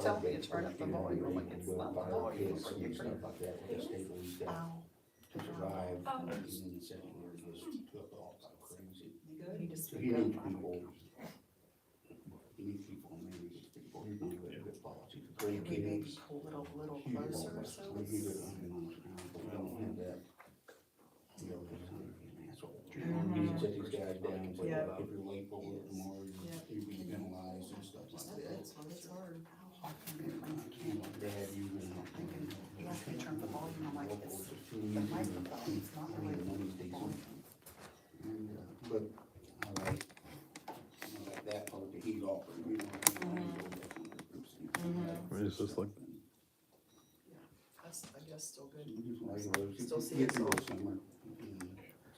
tell me to turn up the volume, like it's not the volume. Kids and stuff like that, with the stable he's got Ow. to survive, Oh. and then the second year just took off like crazy. Good, he just. So he needs people, maybe just people, he's gonna get a good policy for Can we maybe grandkids. pull it a little Huge closer ballpark. so We give it it's. 100 miles an hour, but we don't have that. You know, just an asshole. Mhm. You can set these guys down, and say, Yeah. if you're late for work tomorrow, Yeah. you'd be penalized and stuff Just like a that. bit, so it's hard. Dad, you You have to turn the volume on like it's, the microphone, it's not the way the volume. And, but I like that part that he's offering, you know. Or is this like, That's, I guess, still good. Still see get us through all. the summer. No,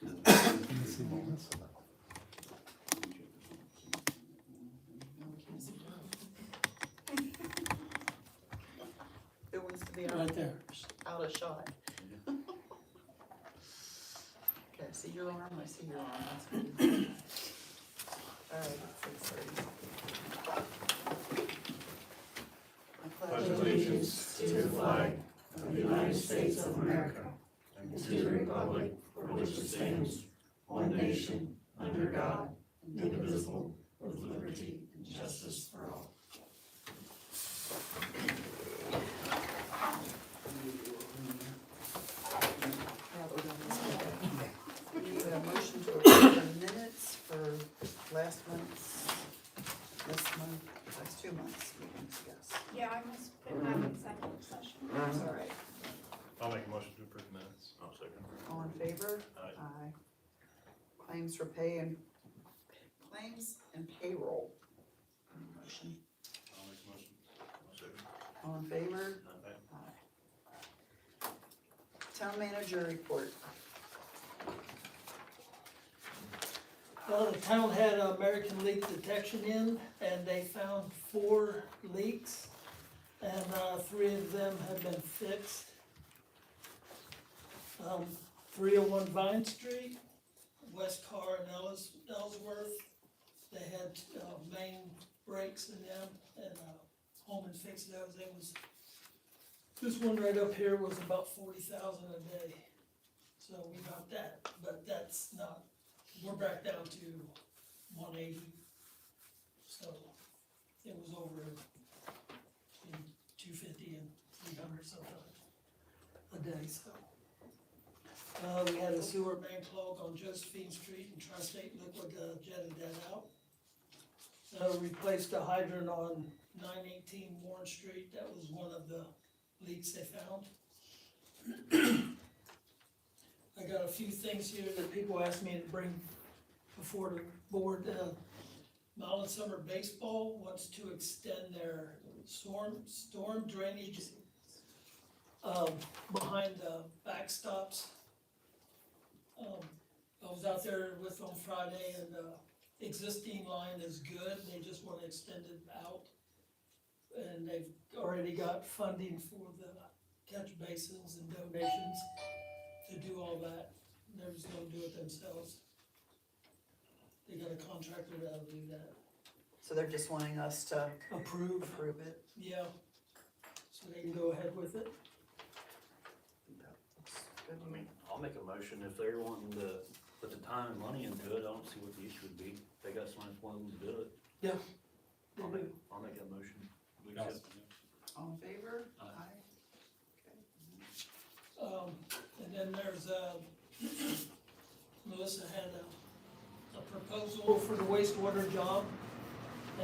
we can't see that. It wants to be Right there. out of shot. Okay, I see your arm, I see your arm, that's good. All right, it's 6:30. I pledge allegiance to the flag of the United States of America and to the republic for which it stands, one nation, under God, indivisible, with liberty and justice for all. We need a motion to approve the minutes for last month's, this month, last 2 months meetings, yes. Yeah, I must put my executive session. That's all right. I'll make a motion to approve minutes. I'll second. All in favor? Aye. Claims for pay and, claims and payroll. Motion. I'll make a motion. I'll second. All in favor? Aye. Aye. Town manager report. Well, the town had American leak detection in, and they found 4 leaks, and 3 of them have been fixed. 301 Vine Street, West Carr and Ellsworth, they had main breaks in them, and Holman fixed those. It was, this one right up here was about 40,000 a day, so we got that, but that's not, we're back down to 180, so it was over in 250 and 300 sometimes a day, so. We had a sewer main clog on Josephine Street and Tri-State Liquid jetted that out. Replaced a hydrant on 918 Warren Street, that was one of the leaks they found. I got a few things here that people asked me to bring before the board. Milan Summer Baseball wants to extend their storm drainage behind the backstops. I was out there with them Friday, and existing line is good, they just want to extend it out. And they've already got funding for the catch basins and donations to do all that. They're just gonna do it themselves. They got a contractor that'll do that. So they're just wanting us to Approve, approve it. yeah, so they can go ahead with it. Looks good to I me. mean, I'll make a motion if they're wanting to put the time and money into it, I don't see what the issue would be. They got someone that's willing to do it. Yeah. I'll make that motion. We accept it. All in favor? Aye. Okay. And then there's, Melissa had a proposal for the wastewater job,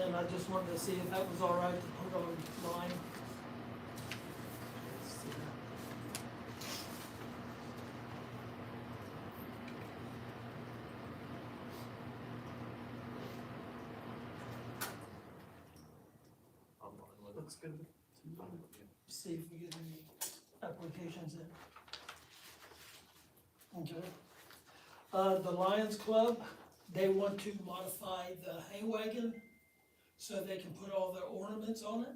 and I just wanted to see if that was all right to put online. Let's see that. I'm fine with it. Looks good. See if we get any applications in. Okay. The Lions Club, they want to modify the hay wagon so they can put all their ornaments on it,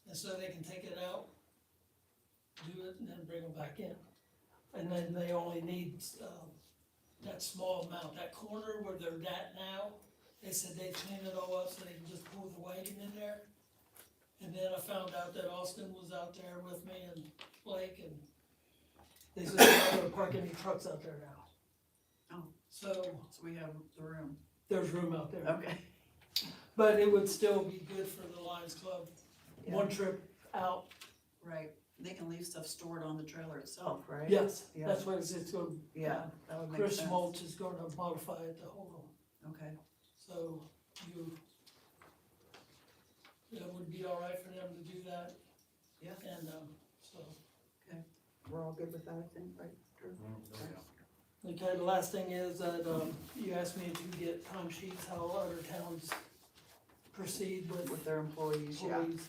and so they can take it out, do it, and then bring them back in. And then they only need, that small amount, that corner where they're at now, they said they'd clean it all up so they can just pull the wagon in there. And then I found out that Austin was out there with me and Blake, and they said they're not gonna park any trucks out there now. Oh. So So we have the room. there's room out there, Okay. but it would still be good for the Lions Club, one trip out. Right, they can leave stuff stored on the trailer itself, right? Yes, Yeah. that's what it's gonna, Yeah, that would make Chris sense. Mulch is gonna modify it to hold them, Okay, so that would be all right for them to do that, yeah, and, so. we're all good with that, I think, right, Drew? Okay, the last thing is that, you asked me to get time sheets, how other towns proceed with With their employees, yeah. employees.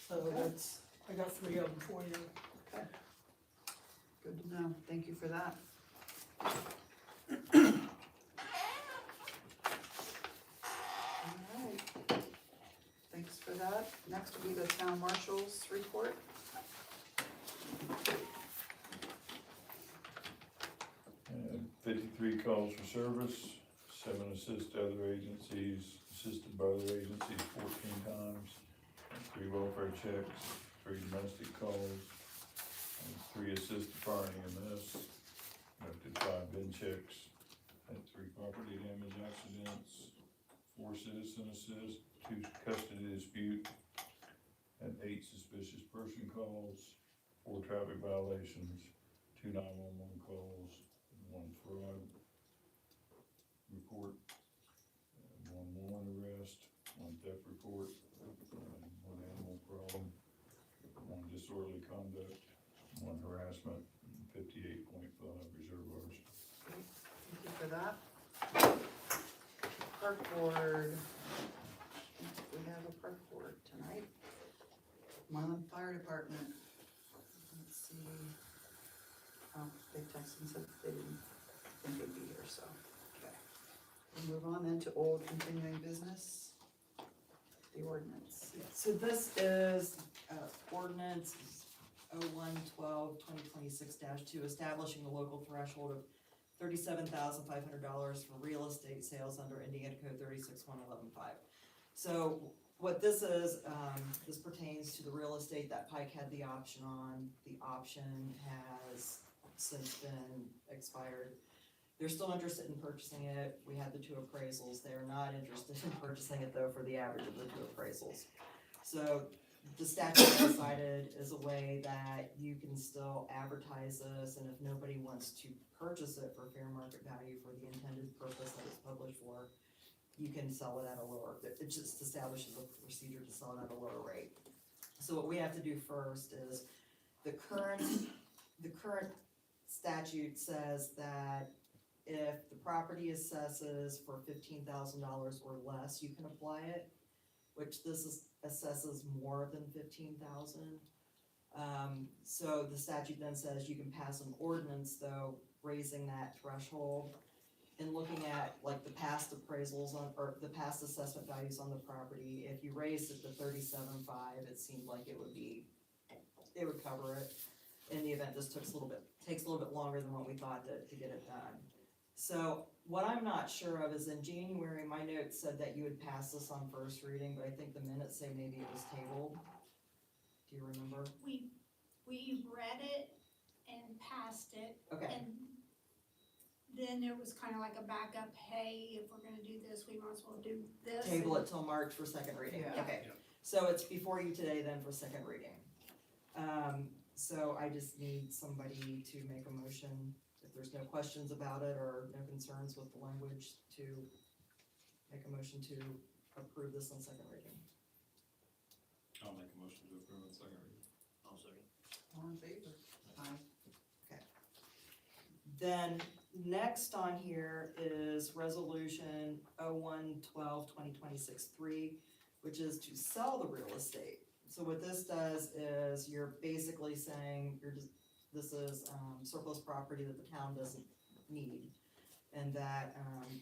So Okay. that's, I got 3 of them for you. Good to know, thank you for that. Alright, thanks for that. Next will be the town marshal's report. 53 calls for service, 7 assist other agencies, assisted by other agencies 14 times, 3 welfare checks, 3 domestic calls, and 3 assist the fire and EMS, conducted 5 bin checks, had 3 property damage accidents, 4 citizen assist, 2 custody dispute, had 8 suspicious person calls, 4 traffic violations, 2 911 calls, 1 fraud report, 1 warrant arrest, 1 theft report, 1 animal problem, 1 disorderly conduct, 1 harassment, and 58.5 reserve hours. Thank you for that. Park board. We have a park board tonight. Marlin Fire Department. Let's see. Oh, they texted and said they didn't think they'd be here, so, okay. We'll move on then to old continuing business. The ordinance. So this is, ordinance 01/12/2026-2, establishing the local threshold of $37,500 for real estate sales under Indiana Code 361115. So what this is, this pertains to the real estate that Pike had the option on. The option has since been expired. They're still interested in purchasing it. We had the 2 appraisals. They are not interested in purchasing it though for the average of the 2 appraisals. So the statute decided is a way that you can still advertise this, and if nobody wants to purchase it for fair market value for the intended purpose that it's published for, you can sell it at a lower, it just establishes a procedure to sell it at a lower rate. So what we have to do first is, the current statute says that if the property assesses for $15,000 or less, you can apply it, which assesses more than 15,000. So the statute then says you can pass an ordinance though, raising that threshold, and looking at like the past appraisals or the past assessment values on the property. If you raised it to 37.5, it seemed like it would cover it. In the event this takes a little bit longer than what we thought to get it done. So what I'm not sure of is in January, my notes said that you would pass this on first reading, but I think the minutes say maybe it was tabled. Do you remember? We read it and passed it, Okay, and then there was kind of like a backup, hey, if we're gonna do this, we might as well do this. table it till March for second reading, Yeah. okay. So it's before you today then for second reading. So I just need somebody to make a motion, if there's no questions about it or no concerns with the language, to make a motion to approve this on second reading. I'll make a motion to approve on second reading. I'll second. All in favor? Aye. Then next on here is resolution 01/12/2026-3, which is to sell the real estate. So what this does is you're basically saying this is surplus property that the town doesn't need, and that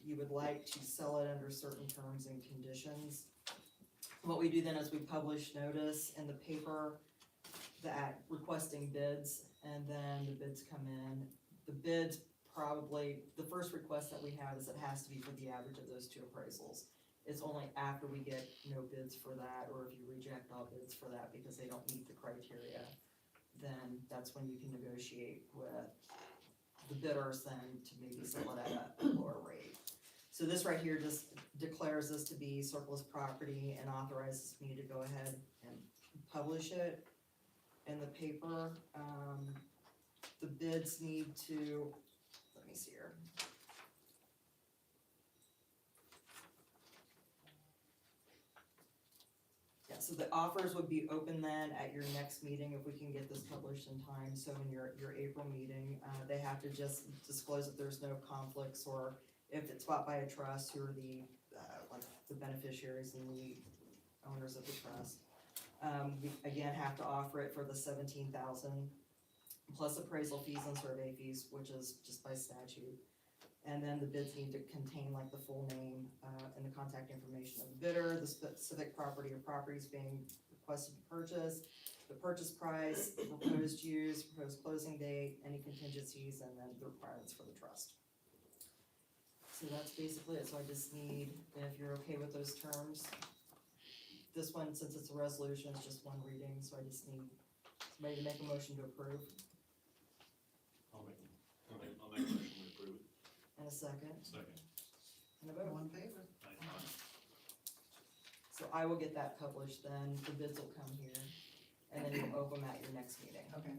you would like to sell it under certain terms and conditions. What we do then is we publish notice in the paper that requesting bids, and then the bids come in. The bids probably, the first request that we have is it has to be for the average of those 2 appraisals. It's only after we get no bids for that, or if you reject all bids for that because they don't meet the criteria, then that's when you can negotiate with the bidders then to maybe sell it at a lower rate. So this right here just declares this to be surplus property and authorizes me to go ahead and publish it in the paper. The bids need to, let me see here. Yeah, so the offers would be open then at your next meeting if we can get this published in time. So in your April meeting, they have to just disclose that there's no conflicts, or if it's bought by a trust, who are the, like the beneficiaries and the owners of the trust. We again have to offer it for the 17,000 plus appraisal fees and survey fees, which is just by statute. And then the bids need to contain like the full name, and the contact information of the bidder, the specific property or properties being requested to purchase, the purchase price, the proposed use, proposed closing date, any contingencies, and then the requirements for the trust. So that's basically it. So I just need, if you're okay with those terms, this one, since it's a resolution, is just one reading, so I just need somebody to make a motion to approve. I'll make a motion to approve it. And a second, Second. and a vote. All in favor? So I will get that published then, the bids will come here, and then you'll open them at your next meeting. Okay.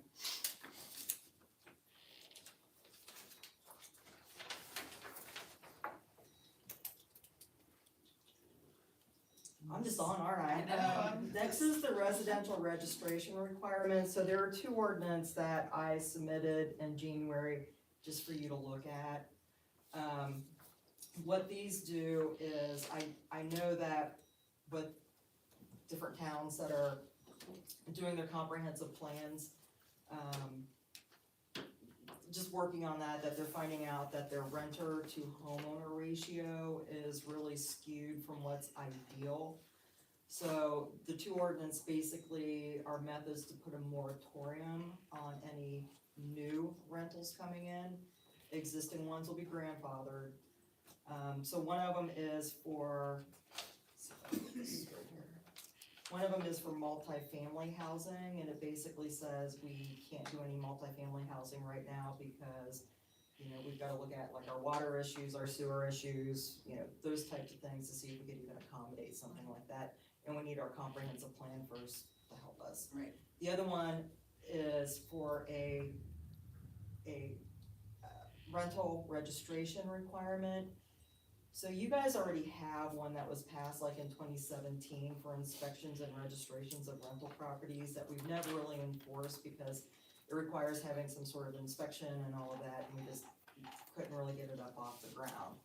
I'm just on, all right. I know. Next is the residential registration requirements. So there are two ordinance that I submitted in January just for you to look at. What these do is, I know that with different towns that are doing their comprehensive plans, just working on that they're finding out that their renter to homeowner ratio is really skewed from what's ideal. So the two ordinance basically are methods to put a moratorium on any new rentals coming in. Existing ones will be grandfathered. So one of them is for, one of them is for multifamily housing, and it basically says we can't do any multifamily housing right now because, you know, we've gotta look at like our water issues, our sewer issues, you know, those types of things to see if we could even accommodate something like that. And we need our comprehensive plan first to help us. Right. The other one is for a rental registration requirement. So you guys already have one that was passed like in 2017 for inspections and registrations of rental properties that we've never really enforced because it requires having some sort of inspection and all of that, and we just couldn't really get it up off the ground.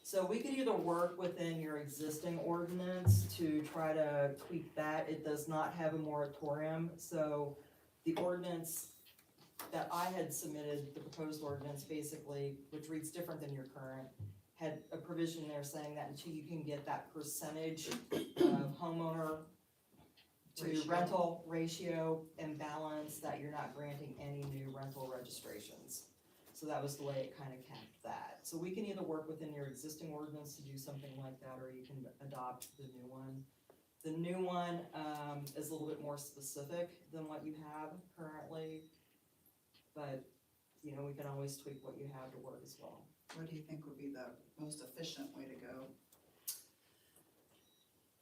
So we could either work within your existing ordinance to try to tweak that. It does not have a moratorium, so the ordinance that I had submitted, the proposed ordinance basically, which reads different than your current, had a provision there saying that until you can get that percentage of homeowner to Ratio. rental ratio and balance, that you're not granting any new rental registrations. So that was the way it kind of capped that. So we can either work within your existing ordinance to do something like that, or you can adopt the new one. The new one, is a little bit more specific than what you have currently, but, you know, we can always tweak what you have to work as well. What do you think would be the most efficient way to go?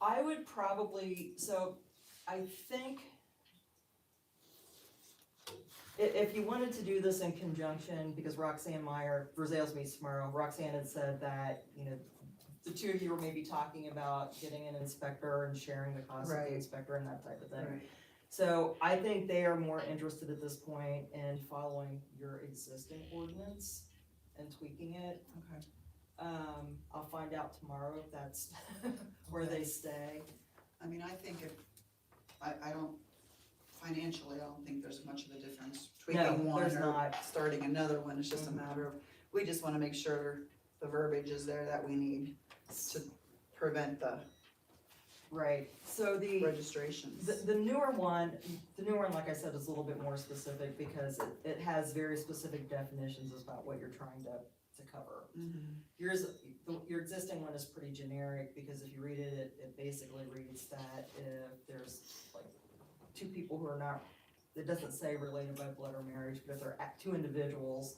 I would probably, so I think if you wanted to do this in conjunction, because Roxanne Meyer, Brazales meets tomorrow, Roxanne had said that, you know, the two of you were maybe talking about getting an inspector and sharing the cost of Right. the inspector and that type of thing. Right. So I think they are more interested at this point in following your existing ordinance and tweaking it. Okay. I'll find out tomorrow if that's where they stay. I mean, I think if, I don't, financially, I don't think there's much of a difference. No, Tweaking one there's or not. starting another one, it's just a matter of, we just wanna make sure the verbiage is there that we need to prevent the Right, so the registrations. newer one, like I said, is a little bit more specific because it has very specific definitions about what you're trying to to cover. Mhm. Your existing one is pretty generic, because if you read it, it basically reads that if there's like two people who are not, it doesn't say related by blood or marriage, but if they're two individuals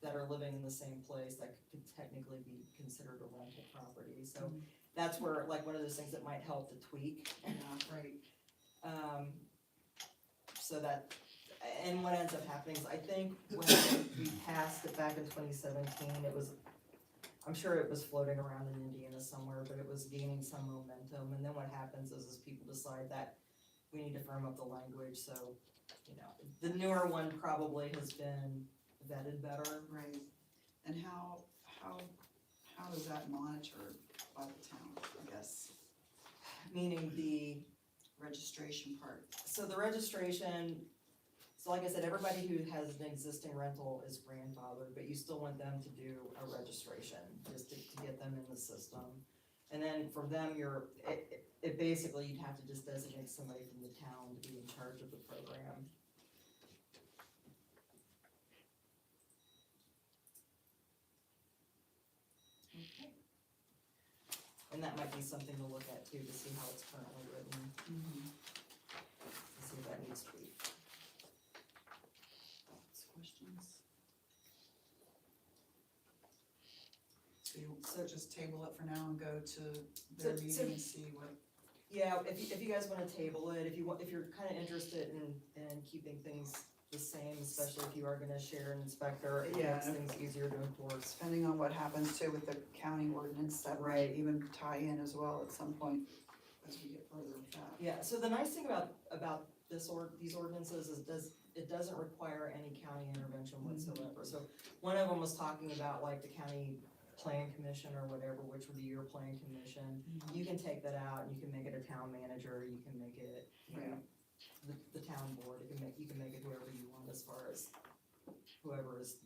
that are living in the same place, that could technically be considered a rental property, so that's where, like, one of those things that might help to tweak. Yeah, right. So that, and what ends up happening is, I think when we passed it back in 2017, it was, I'm sure it was floating around in Indiana somewhere, but it was gaining some momentum, and then what happens is people decide that we need to firm up the language, so, you know, the newer one probably has been vetted better. Right, and how is that monitored by the town, I guess, Meaning the, registration part? so the registration, so like I said, everybody who has an existing rental is grandfathered, but you still want them to do a registration, just to get them in the system. And then from them, it basically, you'd have to just designate somebody from the town to be in charge of the program. Okay. And that might be something to look at too, to see how it's currently written, to see if that needs to be. Thoughts, questions? So just table it for now and go to their So- meeting and see what, Yeah, if you guys wanna table it, if you're kinda interested in keeping things the same, especially if you are gonna share an inspector, it Yeah. makes things easier to enforce. depending on what happens too with the county ordinance, that might Right. even tie in as well at some point as we get further with that. Yeah, so the nice thing about these ordinances is it doesn't require any county intervention whatsoever. So one of them was talking about like the county plan commission or whatever, which would be your plan commission. You can take that out and you can make it a town manager, you can make it, you know, the town board, you can make it whoever you want as far as whoever is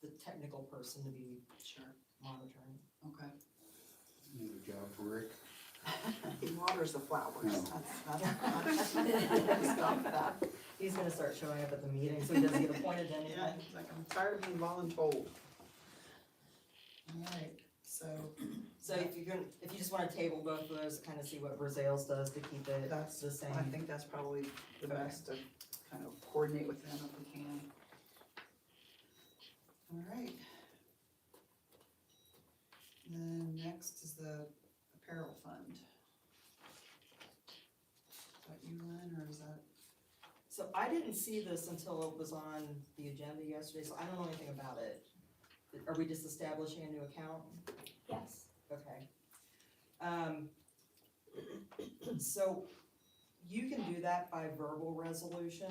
the technical person to be Sure, monitoring. okay. Another job for Rick. He waters the flowers, No. that's stop that. He's gonna start showing up at the meeting, so he doesn't get appointed to Yeah, anything. he's like, I'm tired of being voluntold. Alright, so So if you just wanna table both of those, kinda see what Brazales does to keep it That's- the same. I think that's probably the best to kind of coordinate with them if we can. Alright. Then next is the apparel fund. Is that you, Lynn, or is that? So I didn't see this until it was on the agenda yesterday, so I don't know anything about it. Are we just establishing a new account? Yes. Okay. So you can do that by verbal resolution,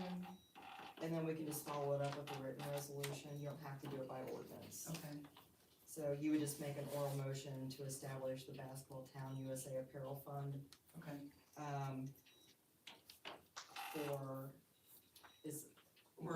and then we can just follow it up with a written resolution. You don't have to do it by ordinance. Okay. So you would just make an oral motion to establish the Basketball Town USA Apparel Fund, Okay,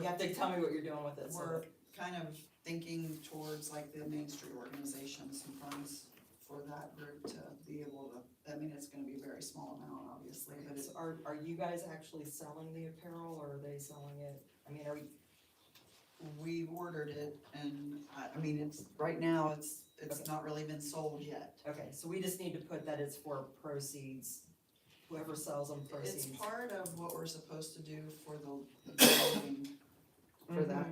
you have to tell me what you're doing with it, so. we're kind of thinking towards like the Main Street organization, some funds for that group to be able to, I mean, it's gonna be a very small amount, obviously, but it's, So are you guys actually selling the apparel, or are they selling it? I mean, we ordered it and, I mean, it's, right now, it's not really been sold yet. okay, so we just need to put that it's for proceeds, whoever sells them proceeds. It's part of what we're supposed to do for the building, for that,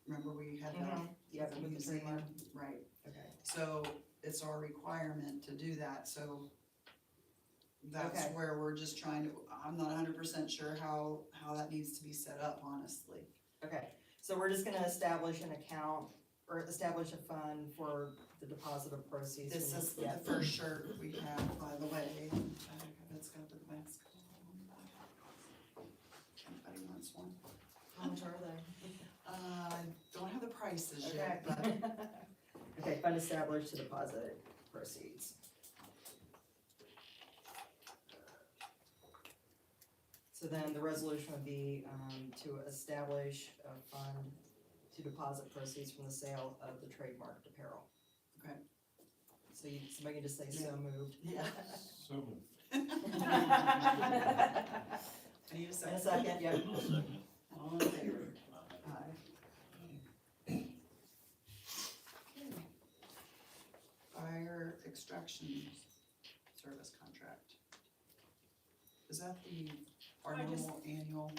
remember we had that? Mhm. Yep, with the museum? trademark. Right, Okay, so it's our requirement to do that, so that's Okay. where we're just trying to, I'm not 100% sure how that needs to be set up, honestly. okay, so we're just gonna establish an account, or establish a fund for the deposit of proceeds. This from is yeah. the first shirt we have, by the way, it's got the basketball on the back. Anybody wants one? How much are they? Don't have the prices Okay. yet, but Okay, fund established to deposit proceeds. So then the resolution would be, to establish a fund to deposit proceeds from the sale of the trademarked apparel. Okay. So somebody can just say so moved. yeah. So, I need a In a second. second, yep. I'll second. All in favor? Aye. inspection service contract. Is that our I just- normal annual?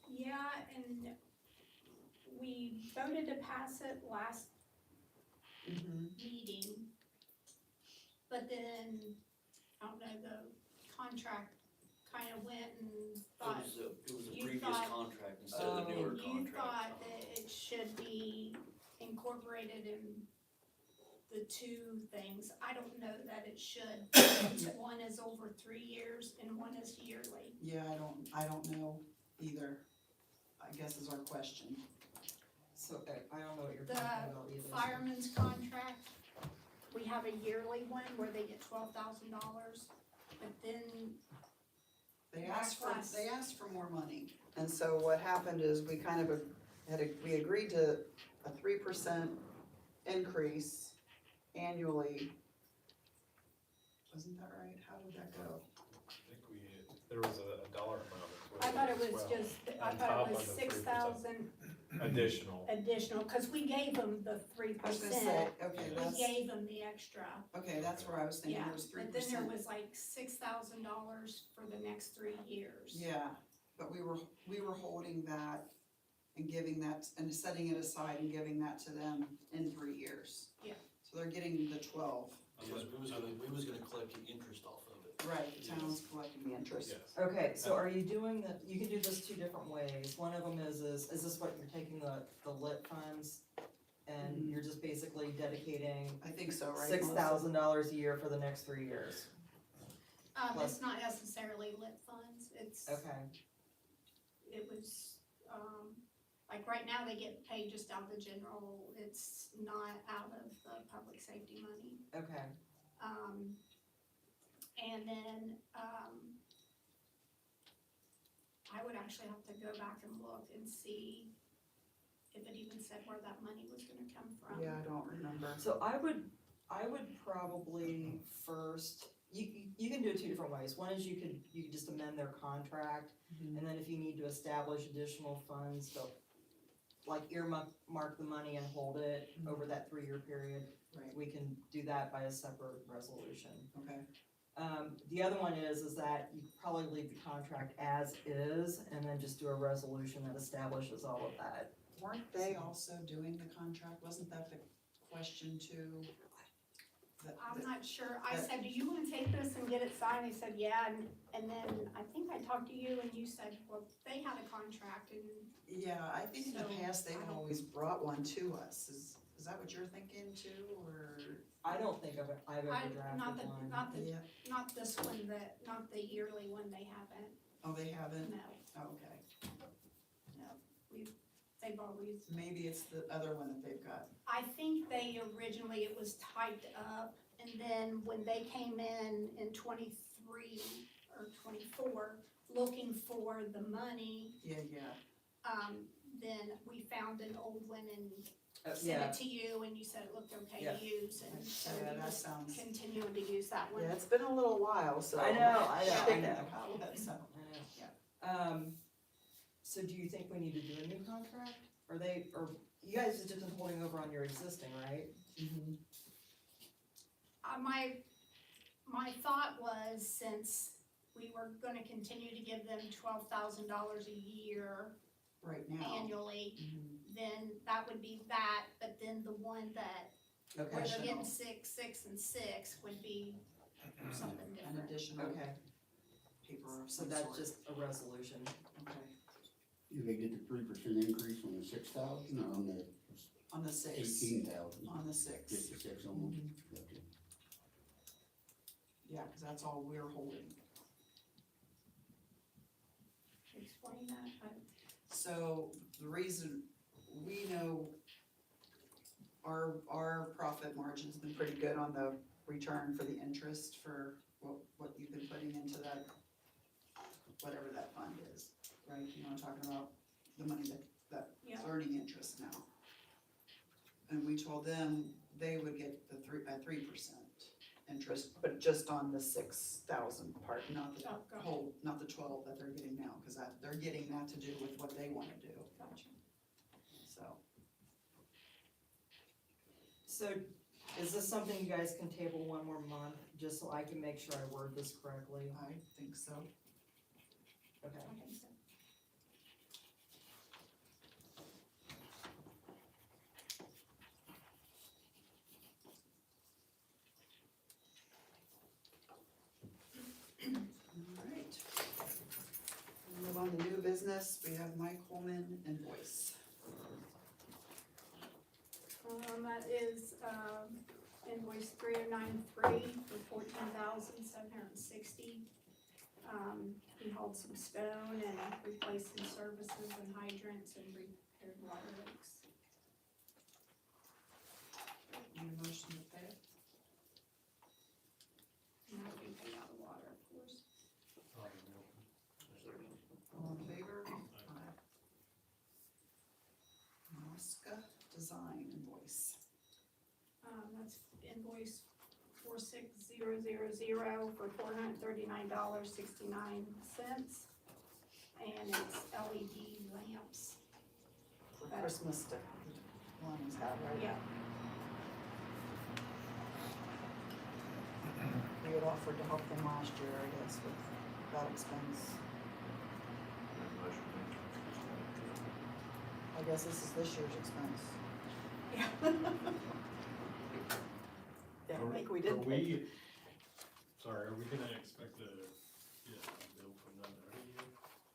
Yeah, and we voted to pass it last Mm-hmm. meeting. But then, I don't know, the contract kinda went and thought, It was a you previous thought- contract instead of the newer and contract. you thought that it should be incorporated in the two things. I don't know that it should. One is over 3 years and one is yearly. Yeah, I don't know either, I guess is our question. So, I don't know what you're The talking about either. Fireman's contract, we have a yearly one where they get $12,000, but then They That's less. they asked for more money. And so what happened is we kind of we agreed to a 3% increase annually. Wasn't that right? How did that go? I think there was a dollar amount. I thought it was as well. just, I On thought top it was of the 6,000 Additional. additional, cause we gave them the 3%. I was gonna say, okay, We that's, gave them the extra, okay, that's where I was thinking, yeah, it was 3%. but then there was like $6,000 for the next 3 years. Yeah, but we were holding that and giving that, and setting it aside and giving that to them in 3 years. Yeah. So they're getting the 12. We was gonna collect the interest off of it. Right, the town's collecting the interest. Yes. Okay, so are you doing you can do this two different ways. One of them is this what you're taking the lit funds? And Mhm. you're just basically dedicating I think so, right? $6,000 a year for the next 3 years? It's not necessarily lit funds, it's, Okay, it was, like right now they get paid just out of the general, it's not out of the public safety money. okay. And then, I would actually have to go back and look and see if it even said where that money was gonna come from. Yeah, I don't remember. So I would probably first, you can do it two different ways. One is you could just amend their contract, Mhm. and then if you need to establish additional funds, to like earmark the money and hold it over that 3-year period, Right, we can do that by a separate resolution. okay. The other one is that you probably leave the contract as is, and then just do a resolution that establishes all of that. Weren't they also doing the contract? Wasn't that the question too? I'm not sure, I said, do you wanna take this and get it signed, they said, yeah, and then I think I talked to you and you said, well, they had a contract and, Yeah, I think in the So, past, they've I don't- always brought one to us. Is that what you're thinking too, or? I don't think I've ever not drafted the, one. Yeah, not this one, not the yearly one, they haven't, oh, they haven't? no, Oh, okay. they've always, Maybe it's the other one that they've got. I think it was typed up, and then when they came in 23 or 24, looking for the money, Yeah, then we found an old one and sent Yeah, it to you, and you said it looked okay Yeah. to use, and so Yeah, you that just sounds. continuing to use that one. Yeah, it's been a little while, so. I know. So, I know. So do you think we need to do a new contract? Or you guys have just been holding over on your existing, right? mhm. My thought was, since we were gonna continue to give them $12,000 a year Right now. annually, Mhm. then that would be that, but then the one that, where they're Additional. getting 6, 6, and 6 would be something An different. additional Okay, paper of so some that's sort. just a resolution. Okay. Do they get the 3% increase on the 6,000 or on the On the 6. 18,000? On the 6. 56 almost? Mhm. Okay. Yeah, cause that's all we're holding. Explain that, So the reason, we know our profit margin's been pretty good on the return for the interest for what you've been putting into that, whatever that fund is, right? You know what I'm talking about, the money that's Yeah. earning interest now. And we told them they would get the 3% interest, but just on the 6,000 part, not the Oh, gotcha. whole, not the 12 that they're getting now, cause they're getting that to do with what they wanna do, gotcha. so. So Is this something you guys can table one more month, just so I can make sure I word this correctly? I think so. Okay. I think so. Alright. Move on to new business, we have Mike Holman invoice. That is, invoice 3093 for $14,760. He hauled some stone and replaced some services and hydrants and repaired water leaks. Need a motion to pay it? And that would be paid out of water, of course. All in favor? Aye. Mosca Design invoice. That's invoice 46000 for $439.69. And it's LED lamps. For Christmas to, Lonnie's had, right? Yeah, We had offered to help them last year, I guess, with that expense. I guess this is this year's expense. yeah. Yeah, I Are- think we did Are pay. we, sorry, are we gonna expect to get a bill from them every year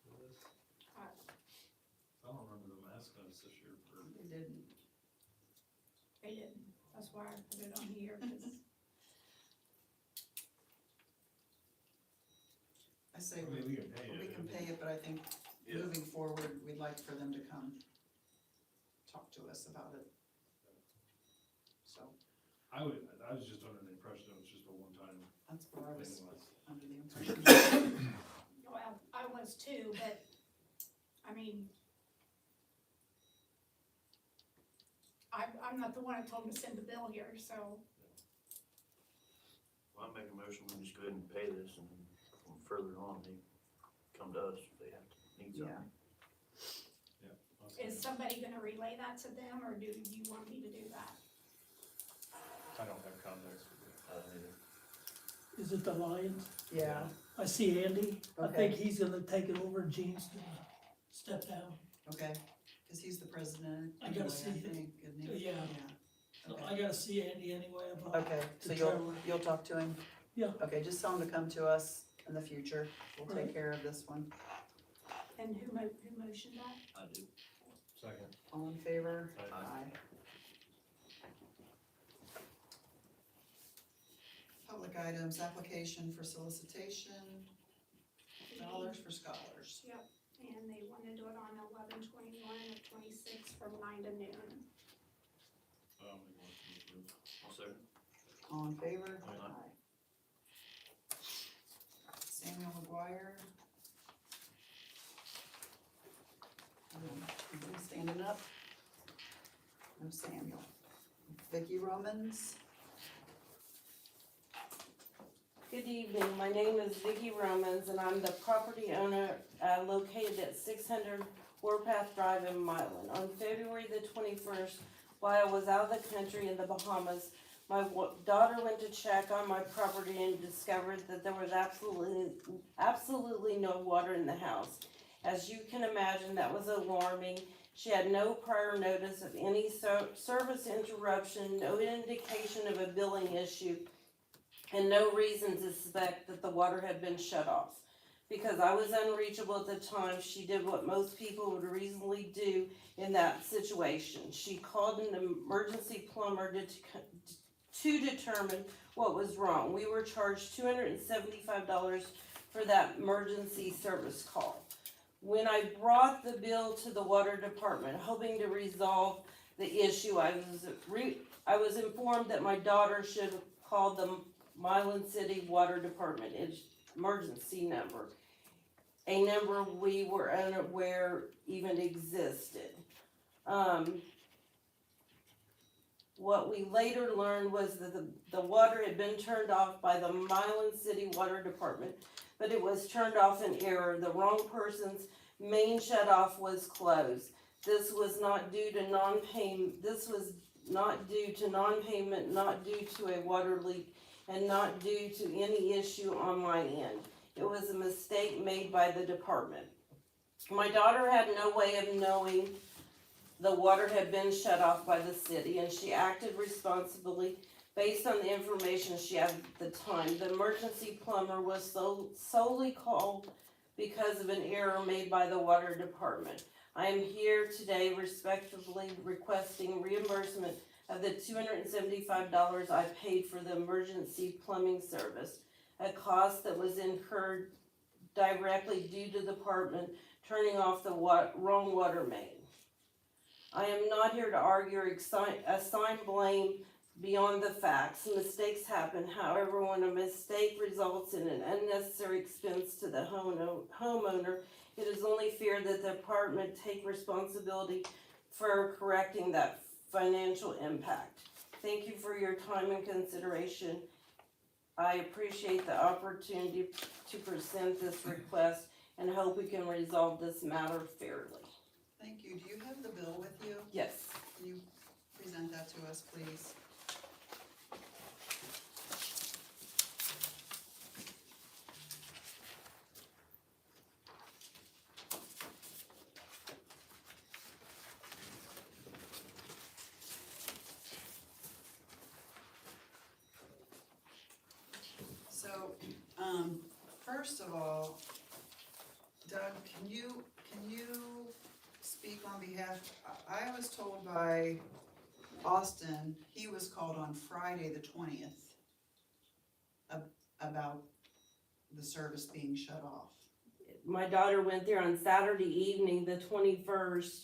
for this? I- I don't remember them asking us this year for. They didn't. They didn't, that's why I put it on here, 'cause I say I mean, we can pay it. we can I mean, pay it, but I think Yeah. moving forward, we'd like for them to come talk to us about it. So, I was just under the impression it was just a one-time that's what I was thing was. under the impression. well, I was too, but, I mean, I'm not the one that told them to send the bill here, so, Well, I make a motion, we just go ahead and pay this, and from further on, they come to us if they have to need something. I'll say is it. somebody gonna relay that to them, or do you want me to do that? I don't have contacts with it. I don't either. Is it the Lions? Yeah, I see Andy. I Okay. think he's gonna take it over. Gene's gonna step down. okay, cause he's the president I gotta anyway, see I it. think, isn't he? Yeah. So I gotta see Andy anyway about. Okay, so the you'll, trailer. you'll talk to him? Yeah. Okay, just tell him to come to us in the future, we'll take Right. care of this one. And who motioned that? I do. Second. All in favor? Aye. Public items, application for solicitation, dollars for scholars. Yep, and they wanna do it on 11/21 of 26 from 9 to noon. I'll second. All in favor? Aye. Samuel McGuire. Anybody standing up? No Samuel. Vicky Romans. Good evening, my name is Vicki Romans and I'm the property owner located at 600 Warpath Drive in Milan. On February the 21st, while I was out of the country in the Bahamas, my daughter went to check on my property and discovered that there was absolutely no water in the house. As you can imagine, that was alarming. She had no prior notice of any service interruption, no indication of a billing issue, and no reason to suspect that the water had been shut off. Because I was unreachable at the time, she did what most people would reasonably do in that situation. She called an emergency plumber to determine what was wrong. We were charged $275 for that emergency service call. When I brought the bill to the water department, hoping to resolve the issue, I was informed that my daughter should call the Milan City Water Department emergency number, a number we were unaware even existed. What we later learned was that the water had been turned off by the Milan City Water Department, but it was turned off in error. The wrong person's main shutoff was closed. This was not due to non-payment. This was not due to non-payment, not due to a water leak, and not due to any issue on my end. It was a mistake made by the department. My daughter had no way of knowing the water had been shut off by the city, and she acted responsibly based on the information she had at the time. The emergency plumber was solely called because of an error made by the water department. I am here today respectfully requesting reimbursement of the $275 I paid for the emergency plumbing service, a cost that was incurred directly due to the department turning off the wrong water main. I am not here to argue or assign blame beyond the facts. Mistakes happen. However, when a mistake results in an unnecessary expense to the homeowner, it is only fair that the department take responsibility for correcting that financial impact. Thank you for your time and consideration. I appreciate the opportunity to present this request and hope we can resolve this matter fairly. Thank you. Do you have the bill with you? Yes. Can you present that to us, please? So, first of all, Doug, can you speak on behalf, I was told by Austin, he was called on Friday the 20th about the service being shut off. My daughter went there on Saturday evening, the 21st,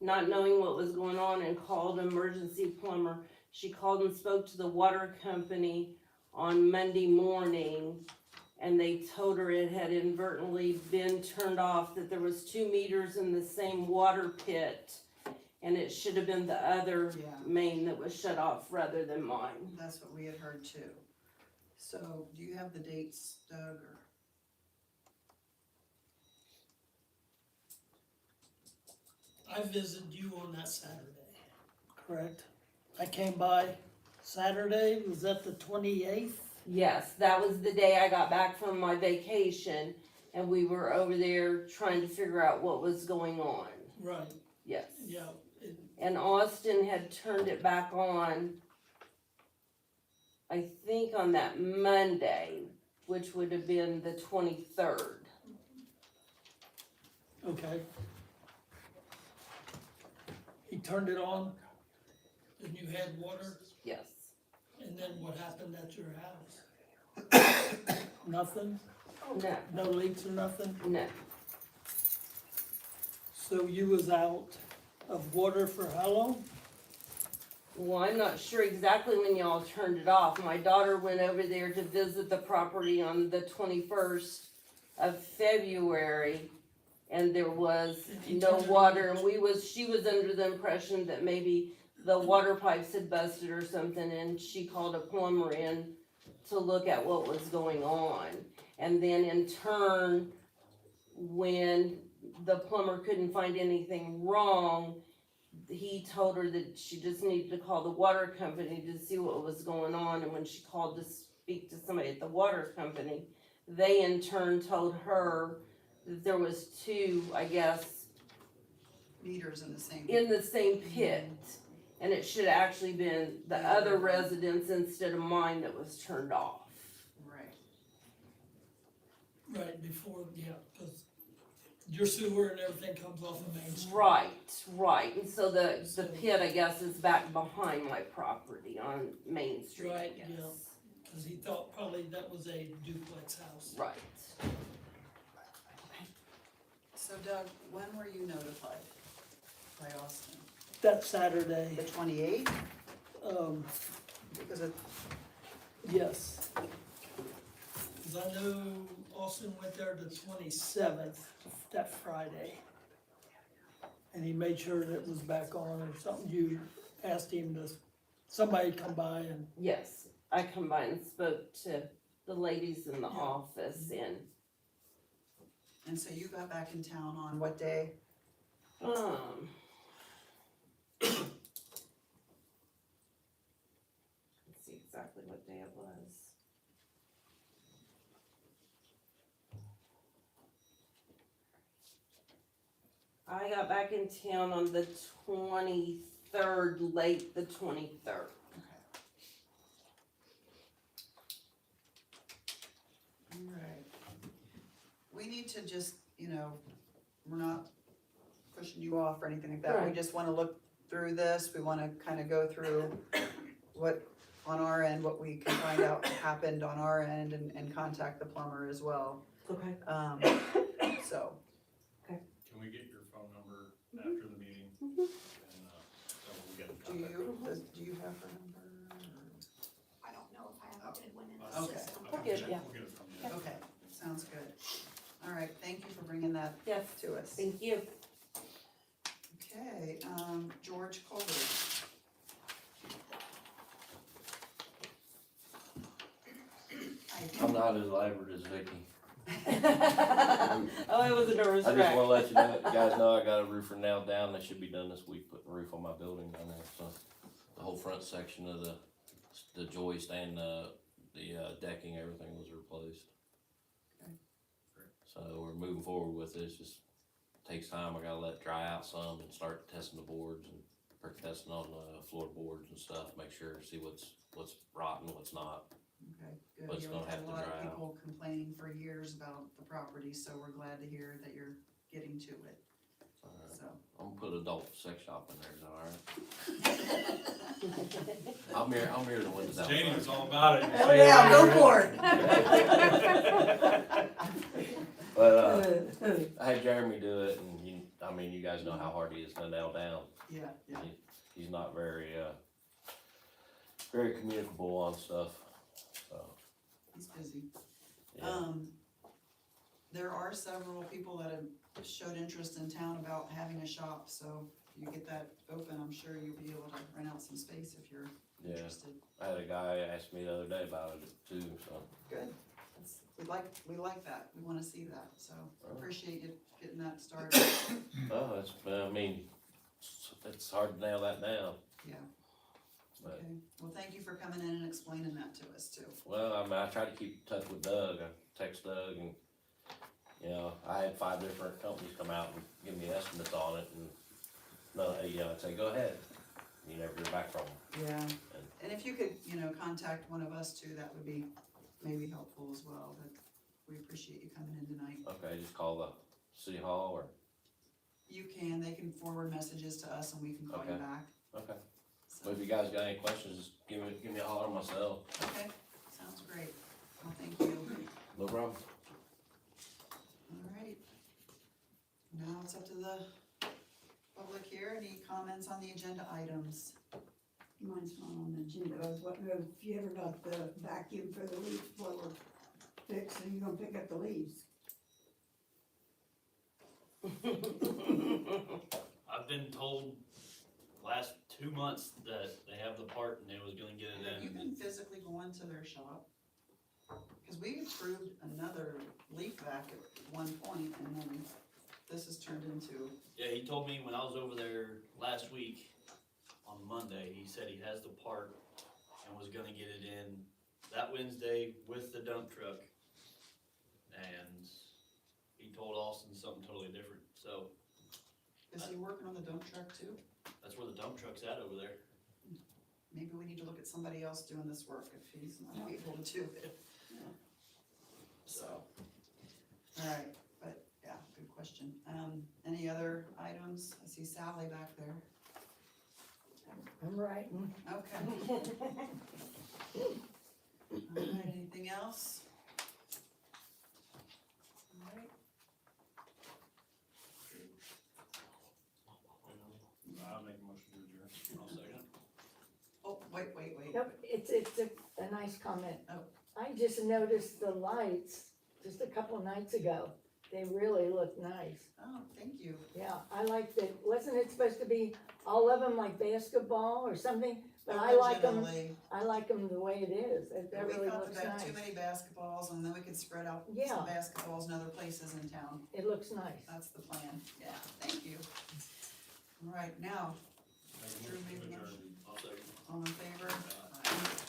not knowing what was going on, and called an emergency plumber. She called and spoke to the water company on Monday morning, and they told her it had inadvertently been turned off, that there was 2 meters in the same water pit, and it should have been the other Yeah. main that was shut off rather than mine. That's what we had heard too. So, do you have the dates, Doug, or? I visited you on that Saturday, correct? I came by Saturday, was that the 28th? Yes, that was the day I got back from my vacation, and we were over there trying to figure out what was going on. Right, Yes. yeah. And Austin had turned it back on, I think on that Monday, which would have been the 23rd. Okay. He turned it on, and you had water, Yes. and then what happened at your house? Nothing? No, No leaks or nothing? no. So you was out of water for how long? Well, I'm not sure exactly when y'all turned it off. My daughter went over there to visit the property on the 21st of February, and there was no water, and she was under the impression that maybe the water pipes had busted or something, and she called a plumber in to look at what was going on. And then in turn, when the plumber couldn't find anything wrong, he told her that she just needed to call the water company to see what was going on, and when she called to speak to somebody at the water company, they in turn told her that there was 2, I guess, Meters in the same. in the same pit, and it should have actually been the other residence instead of mine that was turned off. Right. Right, before, yeah, cause your sewer and everything comes off of Main Street. Right, and so the pit, I guess, is back behind my property on Main Street, I Right, guess. yeah. Cause he thought probably that was a duplex house. Right. So Doug, when were you notified by Austin? That Saturday, The 28th? Because it, yes. Cause I know Austin went there the 27th, that Friday. And he made sure that it was back on or something, you asked him to, somebody come by and, Yes, I come by and spoke to the ladies in the Yeah. office, and so you got back in town on what day? and, what day it was. I got back in town on the 23rd, late the 23rd. Alright. We need to just, we're not pushing you off or anything like that, we Right. just wanna look through this, we wanna kinda go through what, on our end, what we can find out happened on our end and contact the plumber as well, Okay. So. Can we get your phone number after the meeting? Mhm. And, so we'll get in Do contact. you have her number? I don't know if I have a good one in the Okay. system. Okay, Good, yeah. We'll get it from you. Okay, sounds good. Alright, thank you for bringing that Yes, to us. thank you. Okay, George Colbert. I'm not as elaborate as Vicky. Oh, it was a nervous I just wreck. wanna let you guys know I got a roofer nailed down, they should be done this week, putting a roof on my building down there, so. The whole front section of the joist and the decking, everything was replaced. Okay. So we're moving forward with this, just takes time, I gotta let it dry out some and start testing the boards and testing on the floorboards and stuff, make sure, see what's rotten, what's not. Okay, good. But it's Yeah, gonna we've had have a to lot of dry out. people complaining for years about the property, so we're glad to hear that you're getting to it, so. I'm gonna put adult sex shop in there, is that alright? I'll mirror the windows out. Janie was all about it. Oh, yeah, go for it. But, I had Jeremy do it, and you guys know how hard he is to nail down. Yeah, yeah, He's not very communicable on stuff, so, he's busy. yeah. There are several people that have showed interest in town about having a shop, so if you get that open, I'm sure you'll be able to rent out some space if you're Yeah. interested. I had a guy ask me the other day about it too, so. Good, we like that, we wanna see that, so Oh. appreciate you getting that started, Oh, it's hard to nail that down, yeah. but, Okay, well, thank you for coming in and explaining that to us too. well, I try to keep in touch with Doug, I text Doug and, I had 5 different companies come out and give me estimates on it and, I'd say, go ahead. You never hear back from them. Yeah, and if you could, contact one of us too, that would be maybe helpful as well, but we appreciate you coming in tonight. Okay, just call the city hall or, You can, they can forward messages to us and we can call you Okay. back, okay. so, But if you guys got any questions, just give me a holler myself. okay, sounds great, well, thank you. No problem. Alright, now it's up to the public here, any comments on the agenda items? Mine's not on the agenda, I was wondering if you ever got the vacuum for the leaf blower fixed, and you're gonna pick up the leaves. I've been told last 2 months that they have the part and they was gonna get it Have you in. been physically going to their shop? Cause we approved another leaf vac at one point and then this has turned into, Yeah, he told me when I was over there last week on Monday, he said he has the part and was gonna get it in that Wednesday with the dump truck. And he told Austin something totally different, so is he working on the dump truck too? that's where the dump truck's at over there. Maybe we need to look at somebody else doing this work if he's not able to do it. So, alright, but yeah, good question. Any other items? I see Sally back there. I'm writing. Okay. Alright, anything else? Alright, I'll make a motion to adjourn. I'll second. oh, wait. Nope, it's a nice comment. Oh. I just noticed the lights just a couple of nights ago. They really look nice. Oh, thank you. Yeah, I like that. Wasn't it supposed to be all of them like basketball or something? But I like them. Originally, I like them the way it is. That we really thought looks about nice. too many basketballs and then we could spread out Yeah. some basketballs in other places in town. It looks nice. That's the plan. Yeah, thank you. Alright, now, Make a Drew motion made to the adjourn. motion. I'll second. All in favor? Aye. Aye.